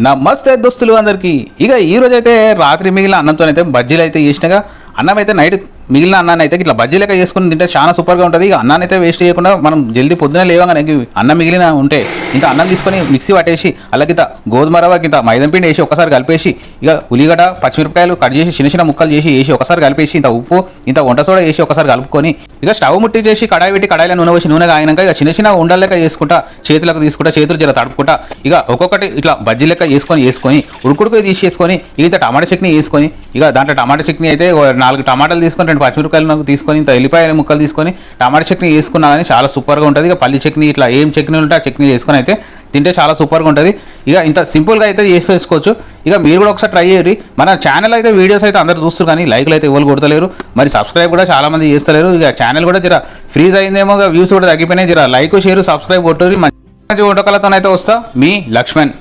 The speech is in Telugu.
నమస్తే దోస్తులు అందరికీ. ఇక ఈ రోజు అయితే రాత్రి మిగిలిన అన్నంతోనైతే బజ్జీలు అయితే చేసినగా. అన్నం అయితే నైట్ మిగిలిన అన్నాన్ని అయితే ఇట్లా బజ్జీ లెక్క చేసుకుని తింటే చాలా సూపర్గా ఉంటుంది. ఇక అన్నాన్ని అయితే వేస్ట్ చేయకుండా మనం జల్దీ పొద్దున లేవగానే అన్నం మిగిలిన ఉంటే ఇంత అన్నం తీసుకొని మిక్సీ పట్టేసి అలాగిత గోధుమ రవ్వ కింద మైదం పిండి వేసి ఒకసారి కలిపేసి ఇక ఉల్లిగడ్డ పచ్చిమిరపకాయలు కట్ చేసి చిన్న చిన్న ముక్కలు చేసి వేసి ఒకసారి కలిపేసి ఇంత ఉప్పు ఇంత వంట సోడా వేసి ఒకసారి కలుపుకొని ఇక స్టవ్ ముట్టి చేసి కడాయి పెట్టి కడాయిలో నూనె వేసి నూనె కాగినాక ఇక చిన్న చిన్న ఉండల లెక్క చేసుకుంటా చేతులకు తీసుకుంటా చేతులు జర తడుపుకుంటా ఇక ఒక్కొక్కటి ఇట్లా బజ్జీ లెక్క వేసుకొని ఉడుకుడుకు తీసేసుకొని ఇంత టమాటా చట్నీ వేసుకొని ఇక దాంట్లో టమాటా చట్నీ అయితే 4 టమాటాలు తీసుకొని 2 పచ్చిమిరపకాయలు తీసుకొని ఇంత ఎల్లిపాయల ముక్కలు తీసుకొని టమాటా చట్నీ వేసుకున్నా కానీ చాలా సూపర్గా ఉంటుంది. ఇక పల్లి చట్నీ ఇట్లా ఏం చట్నీ ఉంటే ఆ చట్నీ వేసుకొని అయితే తింటే చాలా సూపర్గా ఉంటుంది. ఇక ఇంత సింపుల్గా అయితే చేసుకోవచ్చు. ఇక మీరు కూడా ఒకసారి ట్రై చేయరు. మన ఛానల్ అయితే వీడియోస్ అయితే అందరూ చూస్తారు కానీ లైక్లు అయితే ఎవరు కొడతలేరు, మరి సబ్స్క్రైబ్ కూడా చాలా మంది చేస్తలేరు. ఇక ఛానల్ కూడా జర ఫ్రీజ్ అయిందేమో, వ్యూస్ కూడా తగ్గిపోయినాయి. జర లైక్ షేర్ సబ్స్క్రైబ్ కొట్టుర్రి. మంచి వంటకాలతోనైతే వస్తా. మీ లక్ష్మణ్.